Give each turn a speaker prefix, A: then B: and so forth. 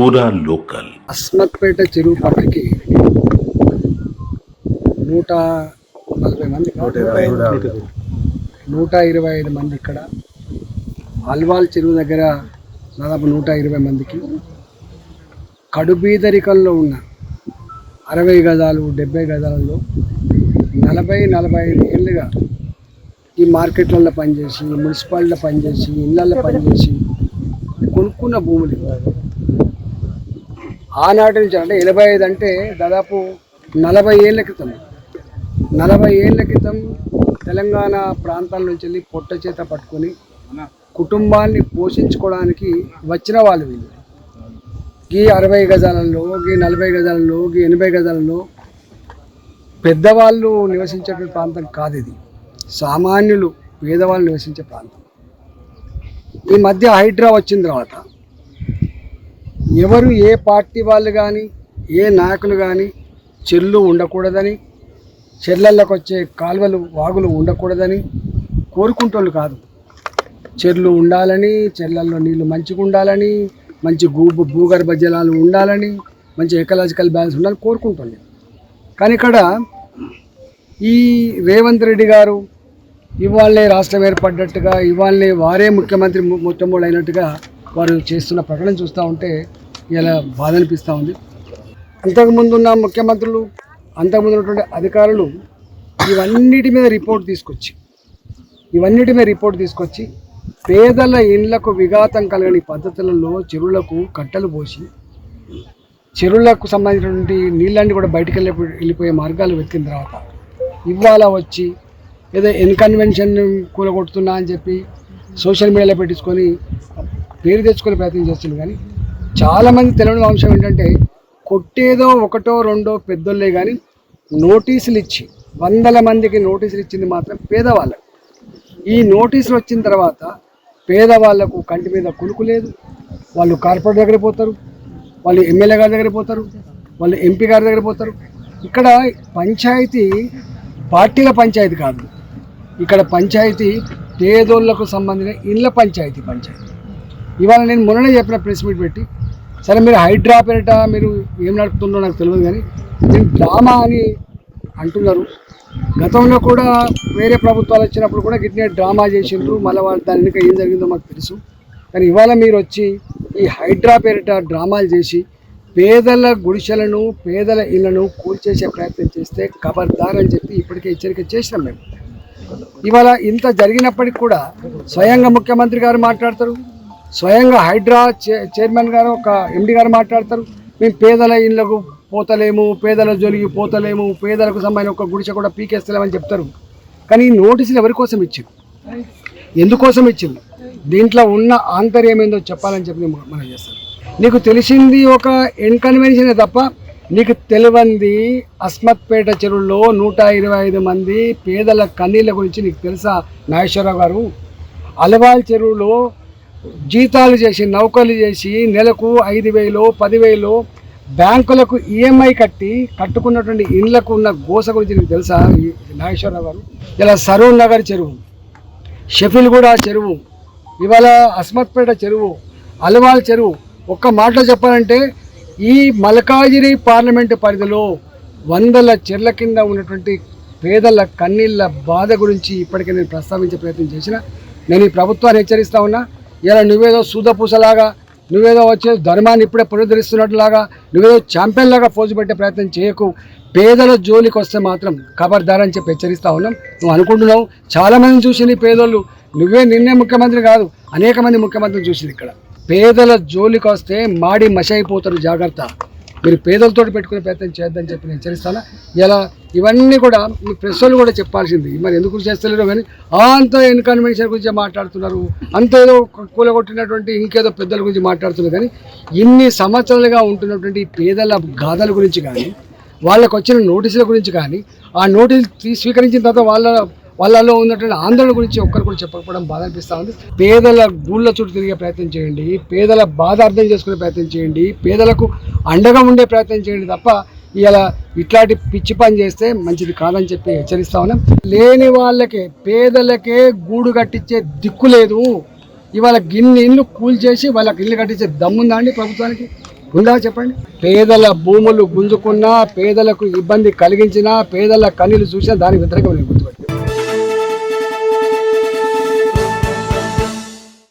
A: పూరా లోకల్
B: అస్మత్పేట చెరువు పక్కకి 140 మంది 125 మంది ఇక్కడ అల్వాల్ చెరువు దగ్గర దాదాపు 120 మందికి కడుబీదరికంలో ఉన్న 60 గజాలు 70 గజాలలో 40-45 ఏళ్ళుగా ఈ మార్కెట్లలో పనిచేసి మున్సిపాలిటీలో పనిచేసి ఇళ్ళల్లో పనిచేసి కొనుక్కున్న భూములు ఆనాటి నుంచి అంటే 85 అంటే దాదాపు 40 ఏళ్ళ క్రితం 40 ఏళ్ళ క్రితం తెలంగాణ ప్రాంతాల నుంచి వెళ్ళి పొట్ట చేత పట్టుకొని కుటుంబాన్ని పోషించుకోవడానికి వచ్చిన వాళ్ళు వీళ్ళు. ఈ 60 గజాలలో ఈ 40 గజాలలో ఈ 80 గజాలలో పెద్దవాళ్ళు నివసించేటువంటి ప్రాంతం కాదు ఇది. సామాన్యులు పేదవాళ్ళు నివసించే ప్రాంతం. ఈ మధ్య హైడ్రా వచ్చిన తర్వాత ఎవరు ఏ పార్టీ వాళ్ళు కానీ ఏ నాయకులు కానీ చెర్లు ఉండకూడదని, చెర్లలోకి వచ్చే కాలువలు వాగులు ఉండకూడదని కోరుకుంటోళ్ళు కాదు. చెర్లు ఉండాలని, చెర్లల్లో నీళ్లు మంచిగా ఉండాలని, మంచి భూగర్భ జలాలు ఉండాలని, మంచి ఎకలాజికల్ బ్యాలెన్స్ ఉండాలని కోరుకుంటుంది. కానీ ఇక్కడ ఈ రేవంత్ రెడ్డి గారు ఇవాళే రాష్ట్రం ఏర్పడ్డట్టుగా, ఇవాళే వారే ముఖ్యమంత్రి మొట్టమొదటి అయినట్టుగా వారు చేస్తున్న ప్రకటన చూస్తూ ఉంటే ఇలా బాధ అనిపిస్తూ ఉంది. అంతకుముందు ఉన్న ముఖ్యమంత్రులు, అంతకుముందు ఉన్నటువంటి అధికారులు ఇవన్నిటి మీద రిపోర్ట్ తీసుకొచ్చి పేదల ఇళ్లకు విఘాతం కలగని పద్ధతులలో చెరువులకు కట్టలు పోసి చెరువులకు సంబంధించినటువంటి నీళ్ళన్నీ కూడా బయటికి వెళ్ళిపోయే మార్గాలు వెతికిన తర్వాత ఇవాళ వచ్చి ఏదో ఇన్కన్వెన్షన్ కూలగొడుతున్నా అని చెప్పి సోషల్ మీడియాలో పెట్టించుకొని పేరు తెచ్చుకునే ప్రయత్నం చేస్తుంది. కానీ చాలామంది తెలియని అంశం ఏంటంటే కొట్టేదో ఒకటో రెండో పెద్దోళ్ళే కానీ నోటీసులు ఇచ్చి 100 మందికి నోటీసులు ఇచ్చింది మాత్రం పేదవాళ్ళకు. ఈ నోటీసులు వచ్చిన తర్వాత పేదవాళ్లకు కంటి మీద కునుకు లేదు. వాళ్ళు కార్పొరేటర్ దగ్గర పోతారు, వాళ్ళు ఎమ్మెల్యే గారి దగ్గర పోతారు, వాళ్ళు ఎంపీ గారి దగ్గర పోతారు. ఇక్కడ పంచాయతీ పార్టీల పంచాయతీ కాదు, ఇక్కడ పంచాయతీ పేదోళ్లకు సంబంధించిన ఇళ్ళ పంచాయతీ. ఇవాళ నేను మొన్ననే చెప్పిన ప్రెస్ మీట్ పెట్టి, సరే మీరు హైడ్రా పేరిట మీరు ఏం నడుపుతుందో నాకు తెలియదు, కానీ నేను డ్రామా అని అంటున్నారు. గతంలో కూడా వేరే ప్రభుత్వాలు వచ్చినప్పుడు కూడా గిట్నే డ్రామా చేసిండ్రు. మళ్ళీ వాళ్ళు దాని వెనుక ఏం జరిగిందో మాకు తెలుసు. కానీ ఇవాళ మీరు వచ్చి ఈ హైడ్రా పేరిట డ్రామాలు చేసి పేదల గుడిసెలను, పేదల ఇళ్లను కూల్చేసే ప్రయత్నం చేస్తే ఖబర్దార్ అని చెప్పి ఇప్పటికే హెచ్చరిక చేసినాం మేము. ఇవాళ ఇంత జరిగినప్పటికి కూడా స్వయంగా ముఖ్యమంత్రి గారు మాట్లాడతారు, స్వయంగా హైడ్రా చైర్మన్ గారు, ఒక ఎండి గారు మాట్లాడతారు, మేము పేదల ఇళ్లకు పోతలేము, పేదల జోలికి పోతలేము, పేదలకు సంబంధించిన ఒక గుడిసె కూడా పీకేస్తలేమని చెప్తారు. కానీ ఈ నోటీసులు ఎవరి కోసం ఇచ్చింది, ఎందుకోసం ఇచ్చింది, దీంట్లో ఉన్న ఆంతర్యం ఏందో చెప్పాలని చెప్పి మనం చేస్తాం. నీకు తెలిసింది ఒక ఇన్కన్వెన్షనే తప్ప నీకు తెలియంది అస్మత్పేట చెరువులో 125 మంది పేదల కన్నీళ్ళ గురించి నీకు తెలుసా నాగేశ్వరరావు గారు? అలవాల్ చెరువులో జీతాలు చేసి నౌకర్లు చేసి నెలకు 5,000 10,000 బ్యాంకులకు ఈఎంఐ కట్టుకున్నటువంటి ఇళ్లకు ఉన్న గోస గురించి నీకు తెలుసా నాగేశ్వరరావు గారు? ఇలా సరూర్ నగర్ చెరువు, షఫీల్గూడ చెరువు, ఇవాళ అస్మత్పేట చెరువు, అల్వాల్ చెరువు. ఒక్క మాటలో చెప్పాలంటే ఈ మల్కాజిగిరి పార్లమెంటు పరిధిలో 100 చెర్ల కింద ఉన్నటువంటి పేదల కన్నీళ్ళ బాధ గురించి ఇప్పటికే నేను ప్రస్తావించే ప్రయత్నం చేసిన. నేను ఈ ప్రభుత్వాన్ని హెచ్చరిస్తా ఉన్నా, ఇలా నువ్వేదో సూదపూసలాగా, నువ్వేదో వచ్చే ధర్మాన్ని ఇప్పుడే పునరుద్ధరిస్తున్నట్లాగా, నువ్వేదో ఛాంపియన్ లాగా పోజు పెట్టే ప్రయత్నం చేయకు. పేదల జోలికి వస్తే మాత్రం ఖబర్దార్ అని చెప్పి హెచ్చరిస్తా ఉన్నాం. నువ్వు అనుకుంటున్నావు చాలామందిని చూసింది పేదోళ్ళు, నిన్నే ముఖ్యమంత్రి కాదు, అనేక మంది ముఖ్యమంత్రులు చూసింది. ఇక్కడ పేదల జోలికి వస్తే మాడి మష అయిపోతారు, జాగ్రత్త. మీరు పేదలతో పెట్టుకునే ప్రయత్నం చేయొద్దని చెప్పి నేను హెచ్చరిస్తాను. ఇలా ఇవన్నీ కూడా మీ ప్రెస్ వాళ్ళు కూడా చెప్పాల్సింది, మరి ఎందుకు చేస్తలేరో కానీ అంత ఇన్కన్వెన్షన్ గురించి మాట్లాడుతున్నారు, అంత ఏదో కూలగొట్టినటువంటి ఇంకేదో పెద్దల గురించి మాట్లాడుతున్నారు. కానీ ఇన్ని సంవత్సరాలుగా ఉంటున్నటువంటి పేదల గాథల గురించి కానీ, వాళ్ళకు వచ్చిన నోటీసుల గురించి కానీ, ఆ నోటీసు స్వీకరించిన తర్వాత వాళ్ళలో ఉన్నటువంటి ఆందోళన గురించి ఒక్కరు కూడా చెప్పకపోవడం బాధ అనిపిస్తూ ఉంది. పేదల గూళ్ళ చుట్టూ తిరిగే ప్రయత్నం చేయండి, పేదల బాధ అర్థం చేసుకునే ప్రయత్నం చేయండి, పేదలకు అండగా ఉండే ప్రయత్నం చేయండి తప్ప ఇలా ఇట్లాంటి పిచ్చి పని చేస్తే మంచిది కాదని చెప్పి హెచ్చరిస్తా ఉన్నాం. లేని వాళ్ళకే, పేదలకే గూడు కట్టించే దిక్కు లేదు. ఇవాళ గిన్ని ఇల్లు కూల్చేసి వాళ్ళకి ఇల్లు కట్టించే దమ్ముందా అండి ప్రభుత్వానికి? ఉందా చెప్పండి? పేదల భూములు గుంజుకున్నా, పేదలకు ఇబ్బంది కలిగించినా, పేదల కన్నీళ్లు చూసినా దానికి వ్యతిరేకమైన గుర్తుపెట్టు.